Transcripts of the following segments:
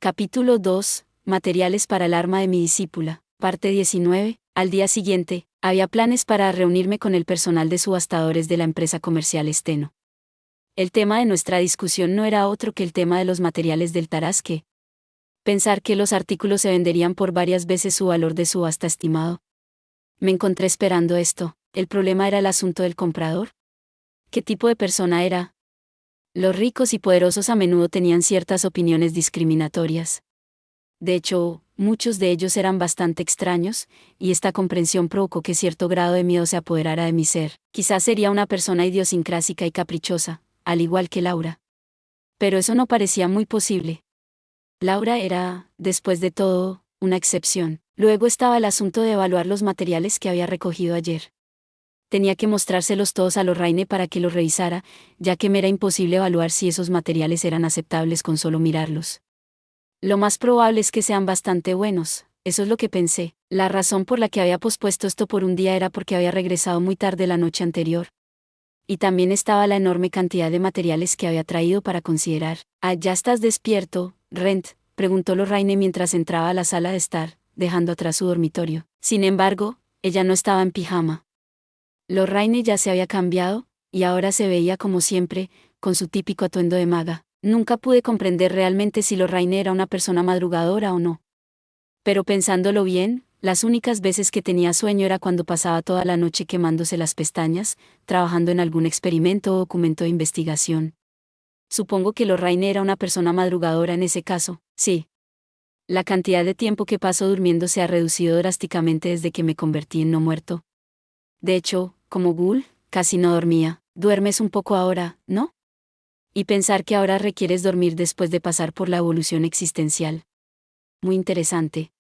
Capítulo 2. Materiales para el arma de mi discípula. Parte 19. Al día siguiente, había planes para reunirme con el personal de subastadores de la empresa comercial Steno. El tema de nuestra discusión no era otro que el tema de los materiales del Tarasque. Pensar que los artículos se venderían por varias veces su valor de subasta estimado. Me encontré esperando esto. ¿El problema era el asunto del comprador? ¿Qué tipo de persona era? Los ricos y poderosos a menudo tenían ciertas opiniones discriminatorias. De hecho, muchos de ellos eran bastante extraños, y esta comprensión provocó que cierto grado de miedo se apoderara de mi ser. Quizás sería una persona idiosincrásica y caprichosa, al igual que Laura. Pero eso no parecía muy posible. Laura era, después de todo, una excepción. Luego estaba el asunto de evaluar los materiales que había recogido ayer. Tenía que mostrárselos todos a Lorraine para que los revisara, ya que me era imposible evaluar si esos materiales eran aceptables con solo mirarlos. Lo más probable es que sean bastante buenos, eso es lo que pensé. La razón por la que había pospuesto esto por un día era porque había regresado muy tarde la noche anterior. Y también estaba la enorme cantidad de materiales que había traído para considerar. «Ah, ¿ya estás despierto, Rent?», preguntó Lorraine mientras entraba a la sala de estar, dejando atrás su dormitorio. Sin embargo, ella no estaba en pijama. Lorraine ya se había cambiado, y ahora se veía como siempre, con su típico atuendo de maga. Nunca pude comprender realmente si Lorraine era una persona madrugadora o no. Pero pensándolo bien, las únicas veces que tenía sueño era cuando pasaba toda la noche quemándose las pestañas, trabajando en algún experimento o documento de investigación. Supongo que Lorraine era una persona madrugadora en ese caso, sí. La cantidad de tiempo que paso durmiendo se ha reducido drásticamente desde que me convertí en no muerto. De hecho, como Ghoul, casi no dormía. Duermes un poco ahora, ¿no? Y pensar que ahora requieres dormir después de pasar por la evolución existencial. Muy interesante.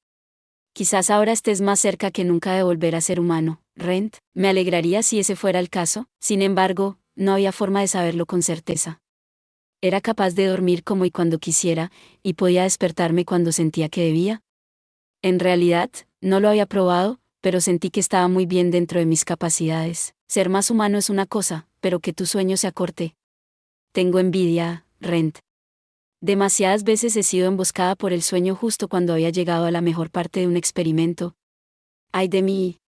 Quizás ahora estés más cerca que nunca de volver a ser humano, Rent. Me alegraría si ese fuera el caso, sin embargo, no había forma de saberlo con certeza. Era capaz de dormir como y cuando quisiera, y podía despertarme cuando sentía que debía. En realidad, no lo había probado, pero sentí que estaba muy bien dentro de mis capacidades. Ser más humano es una cosa, pero que tu sueño se acorte. Tengo envidia, Rent. Demasiadas veces he sido emboscada por el sueño justo cuando había llegado a la mejor parte de un experimento. Ay de mí.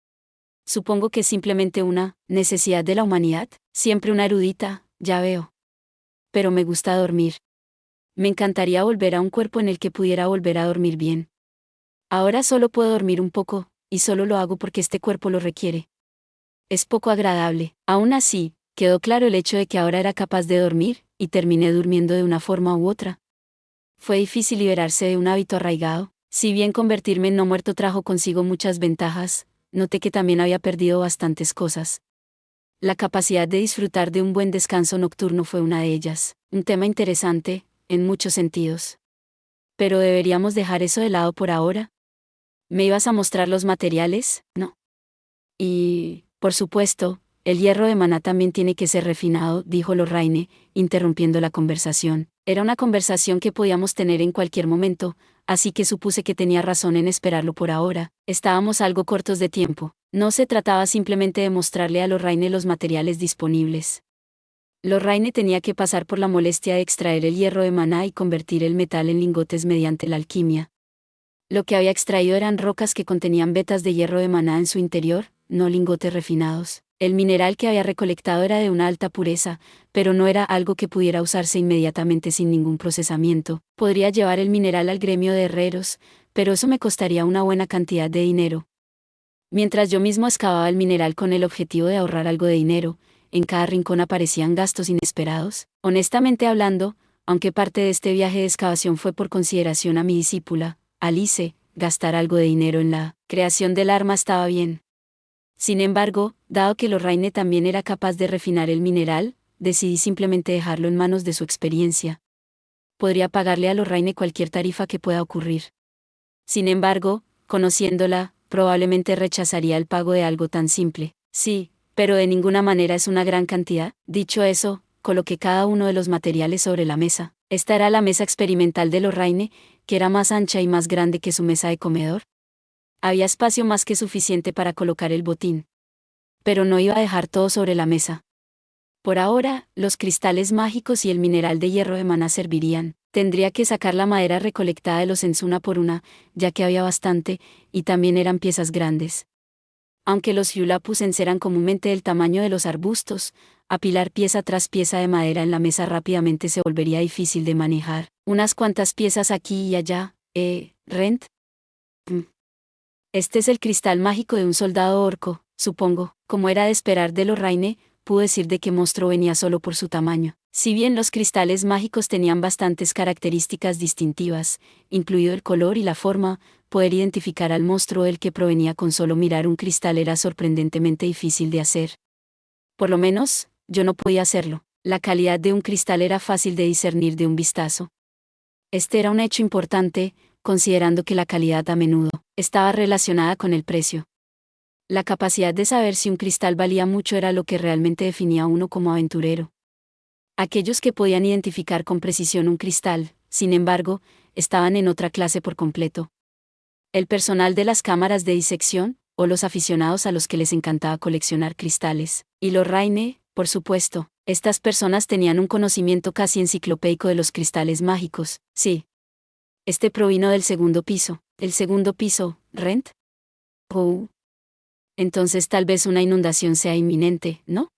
Supongo que es simplemente una necesidad de la humanidad, siempre una erudita, ya veo. Pero me gusta dormir. Me encantaría volver a un cuerpo en el que pudiera volver a dormir bien. Ahora solo puedo dormir un poco, y solo lo hago porque este cuerpo lo requiere. Es poco agradable. Aún así, quedó claro el hecho de que ahora era capaz de dormir, y terminé durmiendo de una forma u otra. Fue difícil liberarse de un hábito arraigado. Si bien convertirme en no muerto trajo consigo muchas ventajas, noté que también había perdido bastantes cosas. La capacidad de disfrutar de un buen descanso nocturno fue una de ellas. Un tema interesante, en muchos sentidos. Pero ¿deberíamos dejar eso de lado por ahora? ¿Me ibas a mostrar los materiales? No. Y, por supuesto, el hierro de maná también tiene que ser refinado, dijo Lorraine, interrumpiendo la conversación. Era una conversación que podíamos tener en cualquier momento, así que supuse que tenía razón en esperarlo por ahora. Estábamos algo cortos de tiempo. No se trataba simplemente de mostrarle a Lorraine los materiales disponibles. Lorraine tenía que pasar por la molestia de extraer el hierro de maná y convertir el metal en lingotes mediante la alquimia. Lo que había extraído eran rocas que contenían vetas de hierro de maná en su interior, no lingotes refinados. El mineral que había recolectado era de una alta pureza, pero no era algo que pudiera usarse inmediatamente sin ningún procesamiento. Podría llevar el mineral al gremio de herreros, pero eso me costaría una buena cantidad de dinero. Mientras yo mismo excavaba el mineral con el objetivo de ahorrar algo de dinero, en cada rincón aparecían gastos inesperados. Honestamente hablando, aunque parte de este viaje de excavación fue por consideración a mi discípula, Alice, gastar algo de dinero en la creación del arma estaba bien. Sin embargo, dado que Lorraine también era capaz de refinar el mineral, decidí simplemente dejarlo en manos de su experiencia. Podría pagarle a Lorraine cualquier tarifa que pueda ocurrir. Sin embargo, conociéndola, probablemente rechazaría el pago de algo tan simple. Sí, pero de ninguna manera es una gran cantidad. Dicho eso, coloqué cada uno de los materiales sobre la mesa. Esta era la mesa experimental de Lorraine, que era más ancha y más grande que su mesa de comedor. Había espacio más que suficiente para colocar el botín. Pero no iba a dejar todo sobre la mesa. Por ahora, los cristales mágicos y el mineral de hierro de maná servirían. Tendría que sacar la madera recolectada de los Ents una por una, ya que había bastante, y también eran piezas grandes. Aunque los Hyulapus eran comúnmente del tamaño de los arbustos, apilar pieza tras pieza de madera en la mesa rápidamente se volvería difícil de manejar. Unas cuantas piezas aquí y allá, Rent. Este es el cristal mágico de un soldado orco, supongo. Como era de esperar de Lorraine, pudo decir de qué monstruo venía solo por su tamaño. Si bien los cristales mágicos tenían bastantes características distintivas, incluido el color y la forma, poder identificar al monstruo del que provenía con solo mirar un cristal era sorprendentemente difícil de hacer. Por lo menos, yo no podía hacerlo. La calidad de un cristal era fácil de discernir de un vistazo. Este era un hecho importante, considerando que la calidad a menudo estaba relacionada con el precio. La capacidad de saber si un cristal valía mucho era lo que realmente definía a uno como aventurero. Aquellos que podían identificar con precisión un cristal, sin embargo, estaban en otra clase por completo. El personal de las cámaras de disección, o los aficionados a los que les encantaba coleccionar cristales, y Lorraine, por supuesto, estas personas tenían un conocimiento casi enciclopédico de los cristales mágicos, sí. Este provino del segundo piso. ¿El segundo piso, Rent? Oh. Entonces tal vez una inundación sea inminente, ¿no?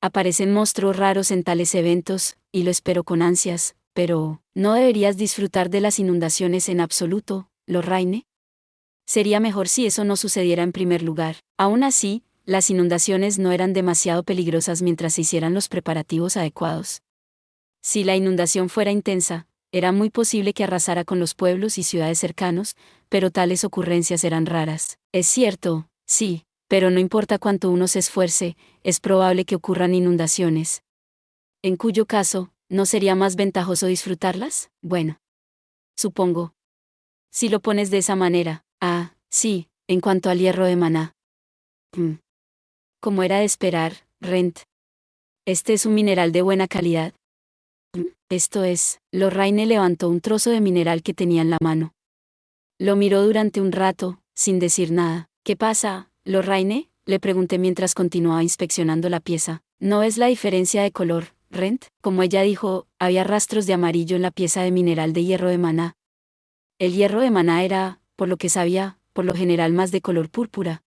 Aparecen monstruos raros en tales eventos, y lo espero con ansias, pero ¿no deberías disfrutar de las inundaciones en absoluto, Lorraine? Sería mejor si eso no sucediera en primer lugar. Aún así, las inundaciones no eran demasiado peligrosas mientras se hicieran los preparativos adecuados. Si la inundación fuera intensa, era muy posible que arrasara con los pueblos y ciudades cercanos, pero tales ocurrencias eran raras. Es cierto, sí, pero no importa cuánto uno se esfuerce, es probable que ocurran inundaciones. En cuyo caso, ¿no sería más ventajoso disfrutarlas? Bueno. Supongo. Si lo pones de esa manera, sí, en cuanto al hierro de maná. Como era de esperar, Rent. Este es un mineral de buena calidad. Esto es, Lorraine levantó un trozo de mineral que tenía en la mano. Lo miró durante un rato, sin decir nada. ¿Qué pasa, Lorraine? Le pregunté mientras continuaba inspeccionando la pieza. ¿No ves la diferencia de color, Rent? Como ella dijo, había rastros de amarillo en la pieza de mineral de hierro de maná. El hierro de maná era, por lo que sabía, por lo general más de color púrpura.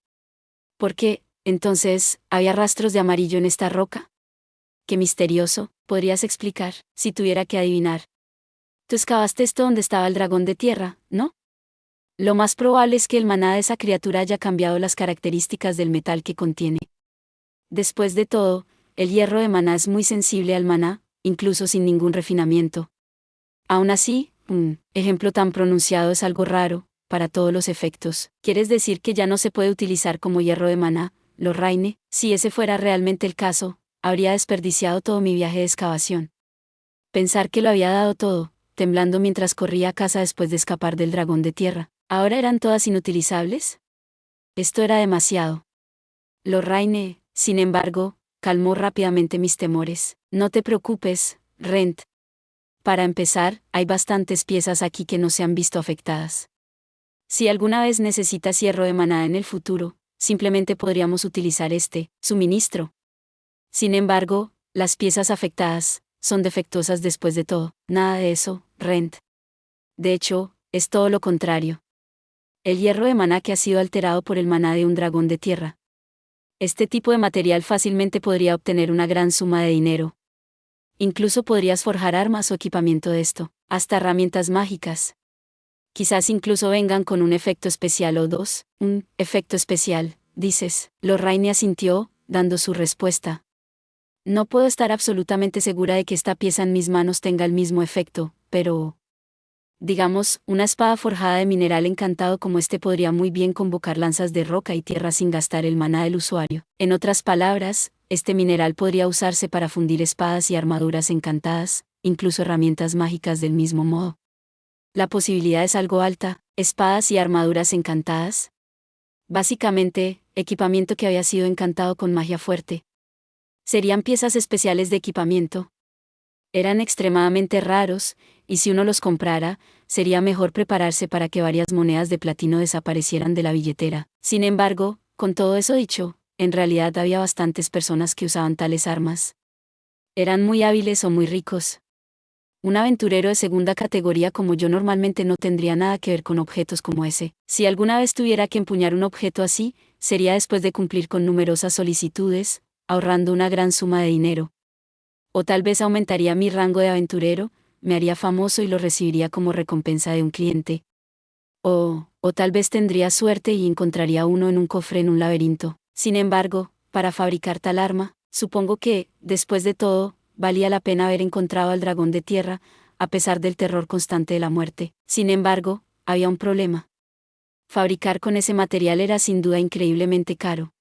¿Por qué, entonces, había rastros de amarillo en esta roca? Qué misterioso, ¿podrías explicar, si tuviera que adivinar? Tú excavaste esto donde estaba el dragón de tierra, ¿no? Lo más probable es que el maná de esa criatura haya cambiado las características del metal que contiene. Después de todo, el hierro de maná es muy sensible al maná, incluso sin ningún refinamiento. Aún así, un ejemplo tan pronunciado es algo raro, para todos los efectos. ¿Quieres decir que ya no se puede utilizar como hierro de maná, Lorraine? Si ese fuera realmente el caso, habría desperdiciado todo mi viaje de excavación. Pensar que lo había dado todo, temblando mientras corría a casa después de escapar del dragón de tierra. ¿Ahora eran todas inutilizables? Esto era demasiado. Lorraine, sin embargo, calmó rápidamente mis temores. No te preocupes, Rent. Para empezar, hay bastantes piezas aquí que no se han visto afectadas. Si alguna vez necesitas hierro de maná en el futuro, simplemente podríamos utilizar este suministro. Sin embargo, las piezas afectadas son defectuosas después de todo. Nada de eso, Rent. De hecho, es todo lo contrario. El hierro de maná que ha sido alterado por el maná de un dragón de tierra. Este tipo de material fácilmente podría obtener una gran suma de dinero. Incluso podrías forjar armas o equipamiento de esto, hasta herramientas mágicas. Quizás incluso vengan con un efecto especial o dos. Un efecto especial, dices. Lorraine asintió, dando su respuesta. No puedo estar absolutamente segura de que esta pieza en mis manos tenga el mismo efecto, pero... digamos, una espada forjada de mineral encantado como este podría muy bien convocar lanzas de roca y tierra sin gastar el maná del usuario. En otras palabras, este mineral podría usarse para fundir espadas y armaduras encantadas, incluso herramientas mágicas del mismo modo. La posibilidad es algo alta, espadas y armaduras encantadas. Básicamente, equipamiento que había sido encantado con magia fuerte. Serían piezas especiales de equipamiento. Eran extremadamente raros, y si uno los comprara, sería mejor prepararse para que varias monedas de platino desaparecieran de la billetera. Sin embargo, con todo eso dicho, en realidad había bastantes personas que usaban tales armas. Eran muy hábiles o muy ricos. Un aventurero de segunda categoría como yo normalmente no tendría nada que ver con objetos como ese. Si alguna vez tuviera que empuñar un objeto así, sería después de cumplir con numerosas solicitudes, ahorrando una gran suma de dinero. O tal vez aumentaría mi rango de aventurero, me haría famoso y lo recibiría como recompensa de un cliente. O tal vez tendría suerte y encontraría uno en un cofre en un laberinto. Sin embargo, para fabricar tal arma, supongo que, después de todo, valía la pena haber encontrado al dragón de tierra, a pesar del terror constante de la muerte. Sin embargo, había un problema. Fabricar con ese material era sin duda increíblemente caro.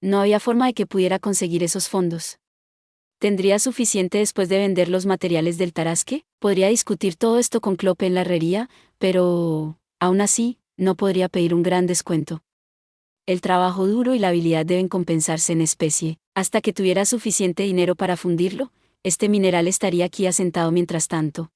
No había forma de que pudiera conseguir esos fondos. ¿Tendría suficiente después de vender los materiales del Tarasque? Podría discutir todo esto con Clope en la herrería, pero, aún así, no podría pedir un gran descuento. El trabajo duro y la habilidad deben compensarse en especie. Hasta que tuviera suficiente dinero para fundirlo, este mineral estaría aquí asentado mientras tanto.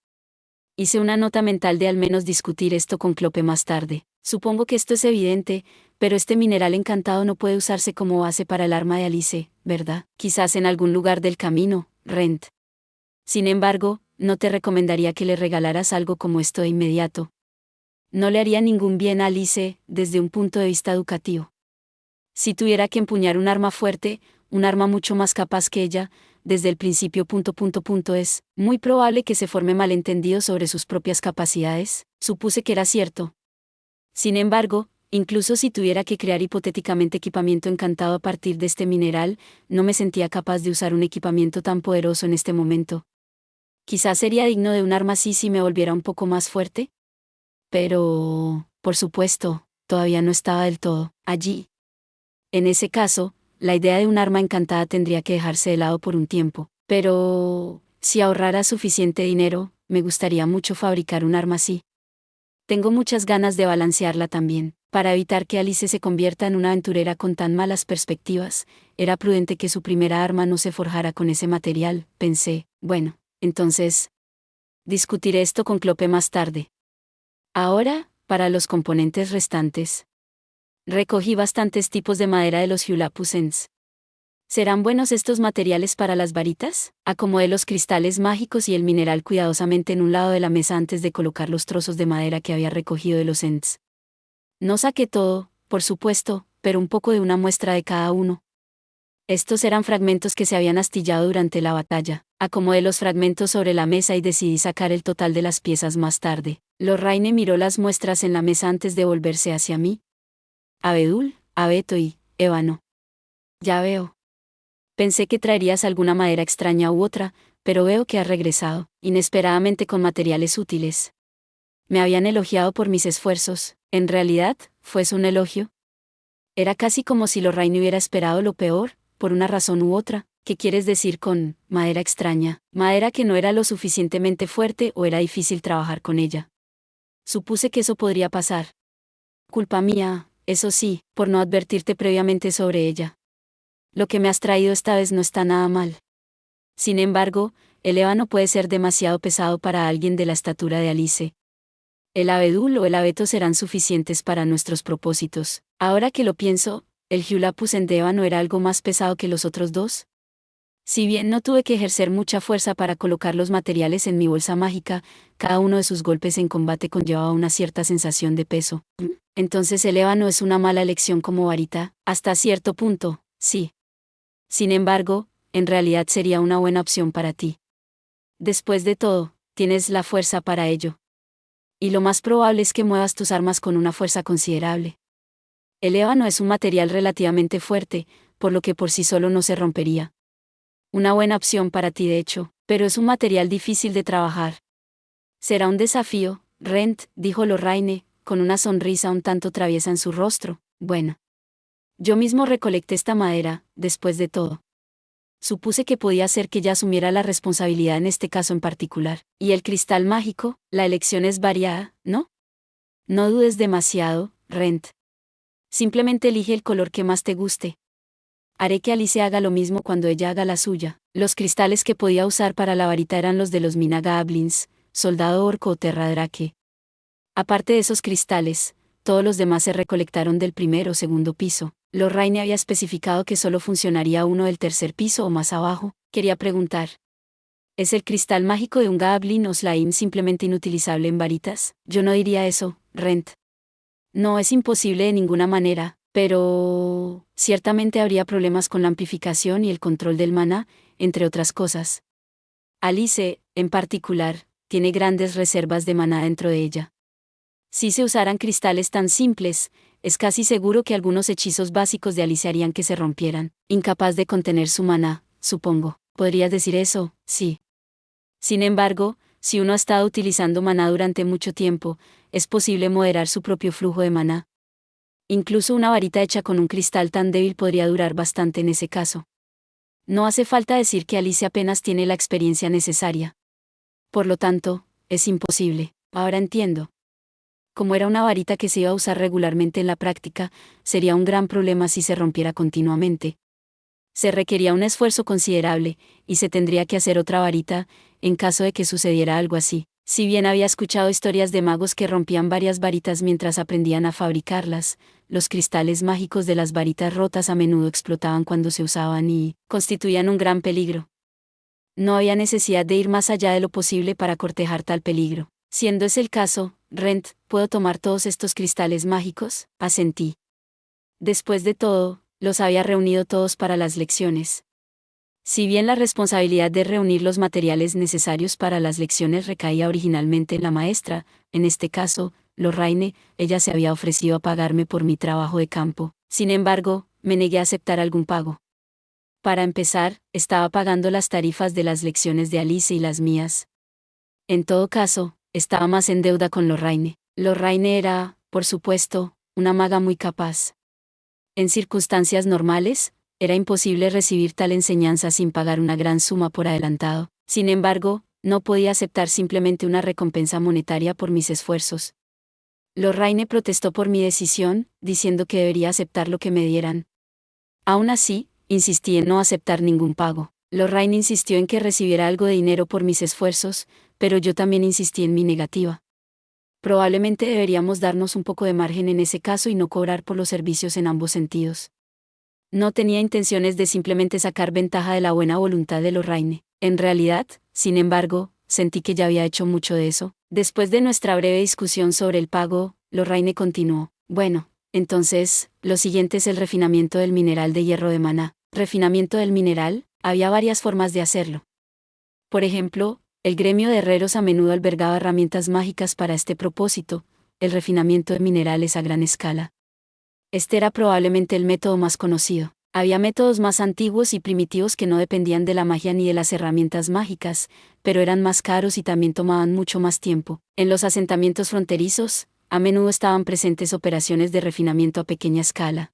Hice una nota mental de al menos discutir esto con Clope más tarde. Supongo que esto es evidente, pero este mineral encantado no puede usarse como base para el arma de Alice, ¿verdad? Quizás en algún lugar del camino, Rent. Sin embargo, no te recomendaría que le regalaras algo como esto de inmediato. No le haría ningún bien a Alice, desde un punto de vista educativo. Si tuviera que empuñar un arma fuerte, un arma mucho más capaz que ella, desde el principio es muy probable que se forme malentendido sobre sus propias capacidades. Supuse que era cierto. Sin embargo, incluso si tuviera que crear hipotéticamente equipamiento encantado a partir de este mineral, no me sentía capaz de usar un equipamiento tan poderoso en este momento. Quizás sería digno de un arma así si me volviera un poco más fuerte. Pero, por supuesto, todavía no estaba del todo allí. En ese caso, la idea de un arma encantada tendría que dejarse de lado por un tiempo. Pero, si ahorrara suficiente dinero, me gustaría mucho fabricar un arma así. Tengo muchas ganas de balancearla también. Para evitar que Alice se convierta en una aventurera con tan malas perspectivas, era prudente que su primera arma no se forjara con ese material, pensé. Bueno, entonces, discutiré esto con Clope más tarde. Ahora, para los componentes restantes. Recogí bastantes tipos de madera de los Hulapusens. ¿Serán buenos estos materiales para las varitas? Acomodé los cristales mágicos y el mineral cuidadosamente en un lado de la mesa antes de colocar los trozos de madera que había recogido de los Ents. No saqué todo, por supuesto, pero un poco de una muestra de cada uno. Estos eran fragmentos que se habían astillado durante la batalla. Acomodé los fragmentos sobre la mesa y decidí sacar el total de las piezas más tarde. Lorraine miró las muestras en la mesa antes de volverse hacia mí. Abedul, abeto y ébano. Ya veo. Pensé que traerías alguna madera extraña u otra, pero veo que has regresado, inesperadamente con materiales útiles. Me habían elogiado por mis esfuerzos. ¿En realidad, fue eso un elogio? Era casi como si Lorraine hubiera esperado lo peor, por una razón u otra. ¿Qué quieres decir con madera extraña? Madera que no era lo suficientemente fuerte o era difícil trabajar con ella. Supuse que eso podría pasar. Culpa mía, eso sí, por no advertirte previamente sobre ella. Lo que me has traído esta vez no está nada mal. Sin embargo, el ébano puede ser demasiado pesado para alguien de la estatura de Alice. El abedul o el abeto serán suficientes para nuestros propósitos. Ahora que lo pienso, ¿el Hulapusen de ébano era algo más pesado que los otros dos? Si bien no tuve que ejercer mucha fuerza para colocar los materiales en mi bolsa mágica, cada uno de sus golpes en combate conllevaba una cierta sensación de peso. Entonces el ébano es una mala elección como varita, hasta cierto punto, sí. Sin embargo, en realidad sería una buena opción para ti. Después de todo, tienes la fuerza para ello. Y lo más probable es que muevas tus armas con una fuerza considerable. El ébano es un material relativamente fuerte, por lo que por sí solo no se rompería. Una buena opción para ti de hecho, pero es un material difícil de trabajar. Será un desafío, Rent, dijo Lorraine, con una sonrisa un tanto traviesa en su rostro. Bueno. Yo mismo recolecté esta madera, después de todo. Supuse que podía ser que ella asumiera la responsabilidad en este caso en particular. Y el cristal mágico, la elección es variada, ¿no? No dudes demasiado, Rent. Simplemente elige el color que más te guste. Haré que Alice haga lo mismo cuando ella haga la suya. Los cristales que podía usar para la varita eran los de los Mina Goblins, Soldado Orco o Terra Drake. Aparte de esos cristales, todos los demás se recolectaron del primer o segundo piso. Lorraine había especificado que solo funcionaría uno del tercer piso o más abajo. Quería preguntar. ¿Es el cristal mágico de un Goblin o Slime simplemente inutilizable en varitas? Yo no diría eso, Rent. No es imposible de ninguna manera, pero ciertamente habría problemas con la amplificación y el control del maná, entre otras cosas. Alice, en particular, tiene grandes reservas de maná dentro de ella. Si se usaran cristales tan simples, es casi seguro que algunos hechizos básicos de Alice harían que se rompieran, incapaz de contener su maná, supongo. ¿Podrías decir eso? Sí. Sin embargo, si uno ha estado utilizando maná durante mucho tiempo, es posible moderar su propio flujo de maná. Incluso una varita hecha con un cristal tan débil podría durar bastante en ese caso. No hace falta decir que Alice apenas tiene la experiencia necesaria. Por lo tanto, es imposible. Ahora entiendo. Como era una varita que se iba a usar regularmente en la práctica, sería un gran problema si se rompiera continuamente. Se requería un esfuerzo considerable, y se tendría que hacer otra varita, en caso de que sucediera algo así. Si bien había escuchado historias de magos que rompían varias varitas mientras aprendían a fabricarlas, los cristales mágicos de las varitas rotas a menudo explotaban cuando se usaban y constituían un gran peligro. No había necesidad de ir más allá de lo posible para cortejar tal peligro. Siendo ese el caso, Rent, ¿puedo tomar todos estos cristales mágicos? Asentí. Después de todo, los había reunido todos para las lecciones. Si bien la responsabilidad de reunir los materiales necesarios para las lecciones recaía originalmente en la maestra, en este caso, Lorraine, ella se había ofrecido a pagarme por mi trabajo de campo. Sin embargo, me negué a aceptar algún pago. Para empezar, estaba pagando las tarifas de las lecciones de Alice y las mías. En todo caso, estaba más en deuda con Lorraine. Lorraine era, por supuesto, una maga muy capaz. En circunstancias normales, era imposible recibir tal enseñanza sin pagar una gran suma por adelantado. Sin embargo, no podía aceptar simplemente una recompensa monetaria por mis esfuerzos. Lorraine protestó por mi decisión, diciendo que debería aceptar lo que me dieran. Aún así, insistí en no aceptar ningún pago. Lorraine insistió en que recibiera algo de dinero por mis esfuerzos, pero yo también insistí en mi negativa. Probablemente deberíamos darnos un poco de margen en ese caso y no cobrar por los servicios en ambos sentidos. No tenía intenciones de simplemente sacar ventaja de la buena voluntad de Lorraine. En realidad, sin embargo, sentí que ya había hecho mucho de eso. Después de nuestra breve discusión sobre el pago, Lorraine continuó. Bueno, entonces, lo siguiente es el refinamiento del mineral de hierro de maná. ¿Refinamiento del mineral? Había varias formas de hacerlo. Por ejemplo, el gremio de herreros a menudo albergaba herramientas mágicas para este propósito, el refinamiento de minerales a gran escala. Este era probablemente el método más conocido. Había métodos más antiguos y primitivos que no dependían de la magia ni de las herramientas mágicas, pero eran más caros y también tomaban mucho más tiempo. En los asentamientos fronterizos, a menudo estaban presentes operaciones de refinamiento a pequeña escala.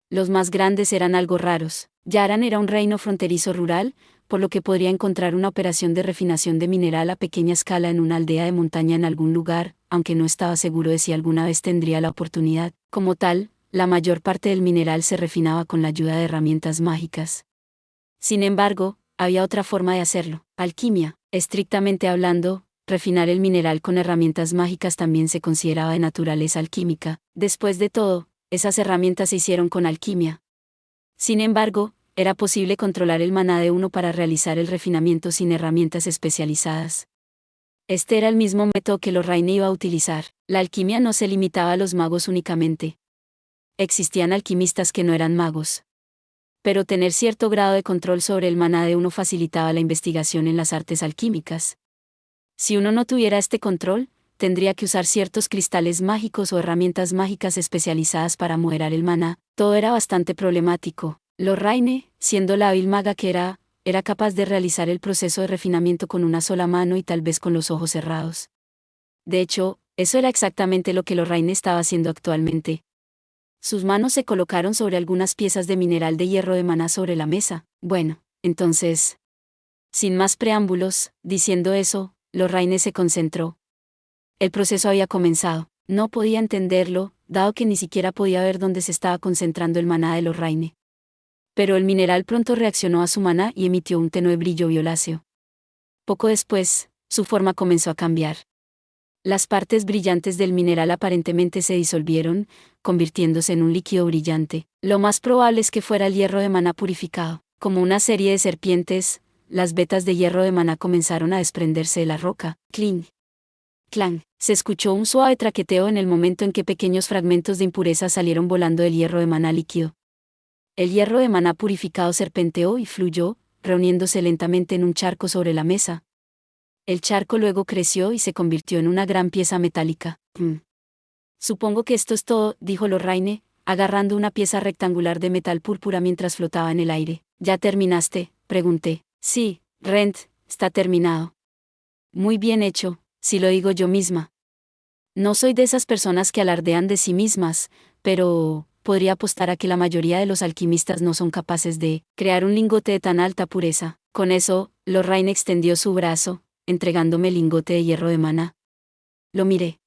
Los más grandes eran algo raros. Yaran era un reino fronterizo rural, por lo que podría encontrar una operación de refinación de mineral a pequeña escala en una aldea de montaña en algún lugar, aunque no estaba seguro de si alguna vez tendría la oportunidad. Como tal, la mayor parte del mineral se refinaba con la ayuda de herramientas mágicas. Sin embargo, había otra forma de hacerlo: alquimia. Estrictamente hablando, refinar el mineral con herramientas mágicas también se consideraba de naturaleza alquímica. Después de todo, esas herramientas se hicieron con alquimia. Sin embargo, era posible controlar el maná de uno para realizar el refinamiento sin herramientas especializadas. Este era el mismo método que Lorraine iba a utilizar. La alquimia no se limitaba a los magos únicamente. Existían alquimistas que no eran magos. Pero tener cierto grado de control sobre el maná de uno facilitaba la investigación en las artes alquímicas. Si uno no tuviera este control, tendría que usar ciertos cristales mágicos o herramientas mágicas especializadas para moderar el maná. Todo era bastante problemático. Lorraine, siendo la hábil maga que era capaz de realizar el proceso de refinamiento con una sola mano y tal vez con los ojos cerrados. De hecho, eso era exactamente lo que Lorraine estaba haciendo actualmente. Sus manos se colocaron sobre algunas piezas de mineral de hierro de maná sobre la mesa. Bueno, entonces, sin más preámbulos, diciendo eso, Lorraine se concentró. El proceso había comenzado. No podía entenderlo, dado que ni siquiera podía ver dónde se estaba concentrando el maná de Lorraine. Pero el mineral pronto reaccionó a su maná y emitió un tenue brillo violáceo. Poco después, su forma comenzó a cambiar. Las partes brillantes del mineral aparentemente se disolvieron, convirtiéndose en un líquido brillante. Lo más probable es que fuera el hierro de maná purificado. Como una serie de serpientes, las vetas de hierro de maná comenzaron a desprenderse de la roca. Cling. Clang. Se escuchó un suave traqueteo en el momento en que pequeños fragmentos de impureza salieron volando del hierro de maná líquido. El hierro de maná purificado serpenteó y fluyó, reuniéndose lentamente en un charco sobre la mesa. El charco luego creció y se convirtió en una gran pieza metálica. Supongo que esto es todo, dijo Lorraine, agarrando una pieza rectangular de metal púrpura mientras flotaba en el aire. ¿Ya terminaste?, pregunté. Sí, Rent, está terminado. Muy bien hecho, si lo digo yo misma. No soy de esas personas que alardean de sí mismas, pero podría apostar a que la mayoría de los alquimistas no son capaces de crear un lingote de tan alta pureza. Con eso, Lorraine extendió su brazo, entregándome el lingote de hierro de maná. Lo miré.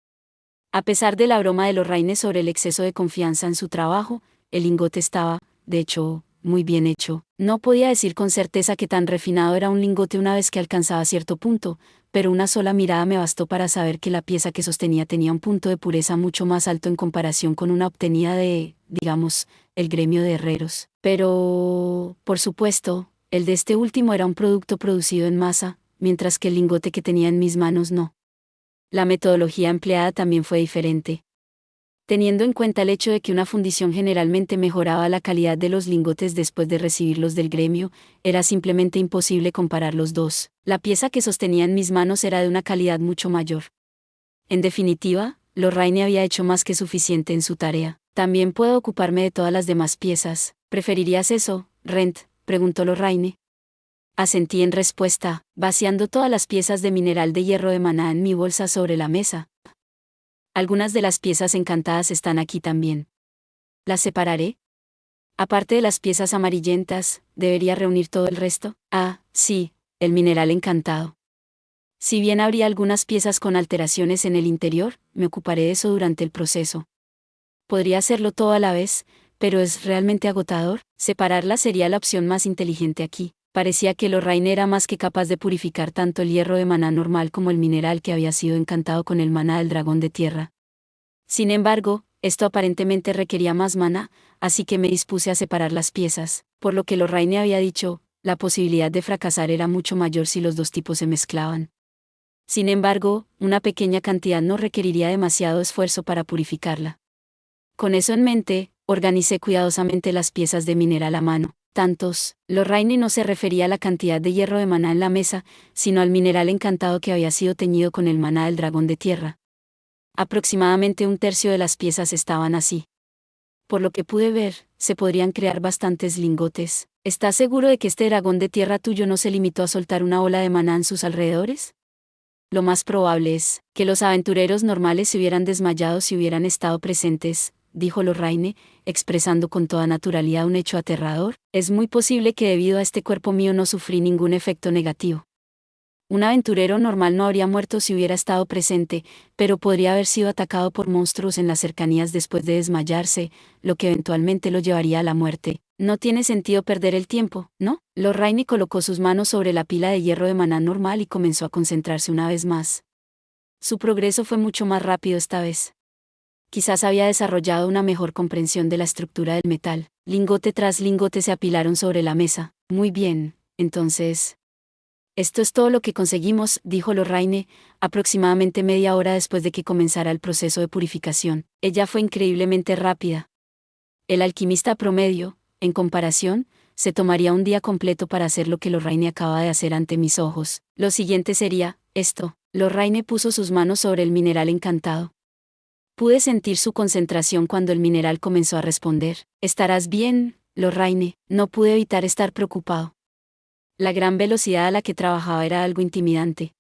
A pesar de la broma de Lorraine sobre el exceso de confianza en su trabajo, el lingote estaba, de hecho, muy bien hecho. No podía decir con certeza que tan refinado era un lingote una vez que alcanzaba cierto punto, pero una sola mirada me bastó para saber que la pieza que sostenía tenía un punto de pureza mucho más alto en comparación con una obtenida de, digamos, el gremio de herreros. Pero, por supuesto, el de este último era un producto producido en masa, mientras que el lingote que tenía en mis manos no. La metodología empleada también fue diferente. Teniendo en cuenta el hecho de que una fundición generalmente mejoraba la calidad de los lingotes después de recibirlos del gremio, era simplemente imposible comparar los dos. La pieza que sostenía en mis manos era de una calidad mucho mayor. En definitiva, Lorraine había hecho más que suficiente en su tarea. También puedo ocuparme de todas las demás piezas. ¿Preferirías eso, Rent?, preguntó Lorraine. Asentí en respuesta, vaciando todas las piezas de mineral de hierro de maná en mi bolsa sobre la mesa. Algunas de las piezas encantadas están aquí también. ¿Las separaré? Aparte de las piezas amarillentas, ¿debería reunir todo el resto? Ah, sí, el mineral encantado. Si bien habría algunas piezas con alteraciones en el interior, me ocuparé de eso durante el proceso. Podría hacerlo todo a la vez, pero es realmente agotador. Separarlas sería la opción más inteligente aquí. Parecía que Lorraine era más que capaz de purificar tanto el hierro de maná normal como el mineral que había sido encantado con el maná del dragón de tierra. Sin embargo, esto aparentemente requería más maná, así que me dispuse a separar las piezas. Por lo que Lorraine había dicho, la posibilidad de fracasar era mucho mayor si los dos tipos se mezclaban. Sin embargo, una pequeña cantidad no requeriría demasiado esfuerzo para purificarla. Con eso en mente, organicé cuidadosamente las piezas de mineral a mano. Tantos, Lorraine no se refería a la cantidad de hierro de maná en la mesa, sino al mineral encantado que había sido teñido con el maná del dragón de tierra. Aproximadamente un tercio de las piezas estaban así. Por lo que pude ver, se podrían crear bastantes lingotes. ¿Estás seguro de que este dragón de tierra tuyo no se limitó a soltar una ola de maná en sus alrededores? Lo más probable es que los aventureros normales se hubieran desmayado si hubieran estado presentes, dijo Lorraine, expresando con toda naturalidad un hecho aterrador. Es muy posible que debido a este cuerpo mío no sufrí ningún efecto negativo. Un aventurero normal no habría muerto si hubiera estado presente, pero podría haber sido atacado por monstruos en las cercanías después de desmayarse, lo que eventualmente lo llevaría a la muerte. No tiene sentido perder el tiempo, ¿no? Lorraine colocó sus manos sobre la pila de hierro de maná normal y comenzó a concentrarse una vez más. Su progreso fue mucho más rápido esta vez. Quizás había desarrollado una mejor comprensión de la estructura del metal. Lingote tras lingote se apilaron sobre la mesa. Muy bien, entonces. Esto es todo lo que conseguimos, dijo Lorraine, aproximadamente media hora después de que comenzara el proceso de purificación. Ella fue increíblemente rápida. El alquimista promedio, en comparación, se tomaría un día completo para hacer lo que Lorraine acaba de hacer ante mis ojos. Lo siguiente sería, esto. Lorraine puso sus manos sobre el mineral encantado. Pude sentir su concentración cuando el mineral comenzó a responder. ¿Estarás bien, Lorraine? No pude evitar estar preocupado. La gran velocidad a la que trabajaba era algo intimidante.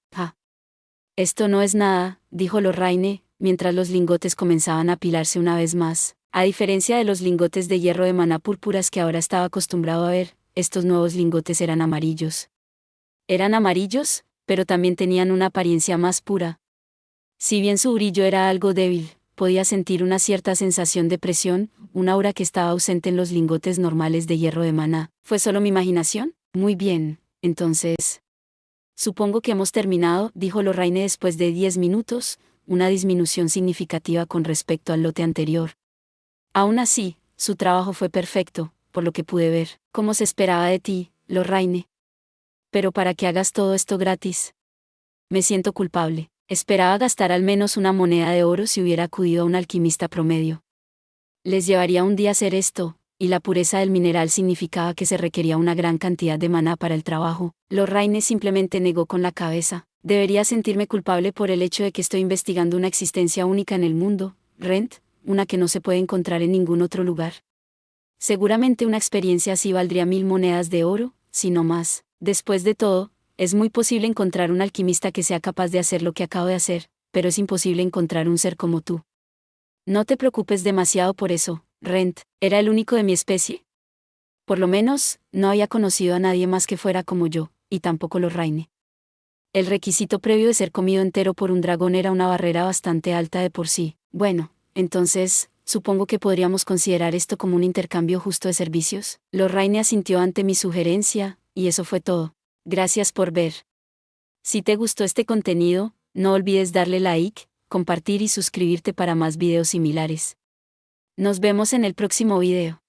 Esto no es nada, dijo Lorraine, mientras los lingotes comenzaban a apilarse una vez más. A diferencia de los lingotes de hierro de maná púrpuras que ahora estaba acostumbrado a ver, estos nuevos lingotes eran amarillos. Eran amarillos, pero también tenían una apariencia más pura. Si bien su brillo era algo débil, podía sentir una cierta sensación de presión, un aura que estaba ausente en los lingotes normales de hierro de maná. ¿Fue solo mi imaginación? Muy bien, entonces. Supongo que hemos terminado, dijo Lorraine después de 10 minutos, una disminución significativa con respecto al lote anterior. Aún así, su trabajo fue perfecto, por lo que pude ver. ¿Cómo se esperaba de ti, Lorraine? Pero para que hagas todo esto gratis. Me siento culpable. Esperaba gastar al menos una moneda de oro si hubiera acudido a un alquimista promedio. Les llevaría un día hacer esto, y la pureza del mineral significaba que se requería una gran cantidad de maná para el trabajo. Lorraine simplemente negó con la cabeza. Debería sentirme culpable por el hecho de que estoy investigando una existencia única en el mundo, Rent, una que no se puede encontrar en ningún otro lugar. Seguramente una experiencia así valdría 1000 monedas de oro, si no más. Después de todo, es muy posible encontrar un alquimista que sea capaz de hacer lo que acabo de hacer, pero es imposible encontrar un ser como tú. No te preocupes demasiado por eso, Rent, ¿era el único de mi especie? Por lo menos, no había conocido a nadie más que fuera como yo, y tampoco Lorraine. El requisito previo de ser comido entero por un dragón era una barrera bastante alta de por sí. Bueno, entonces, supongo que podríamos considerar esto como un intercambio justo de servicios. Lorraine asintió ante mi sugerencia, y eso fue todo. Gracias por ver. Si te gustó este contenido, no olvides darle like, compartir y suscribirte para más videos similares. Nos vemos en el próximo video.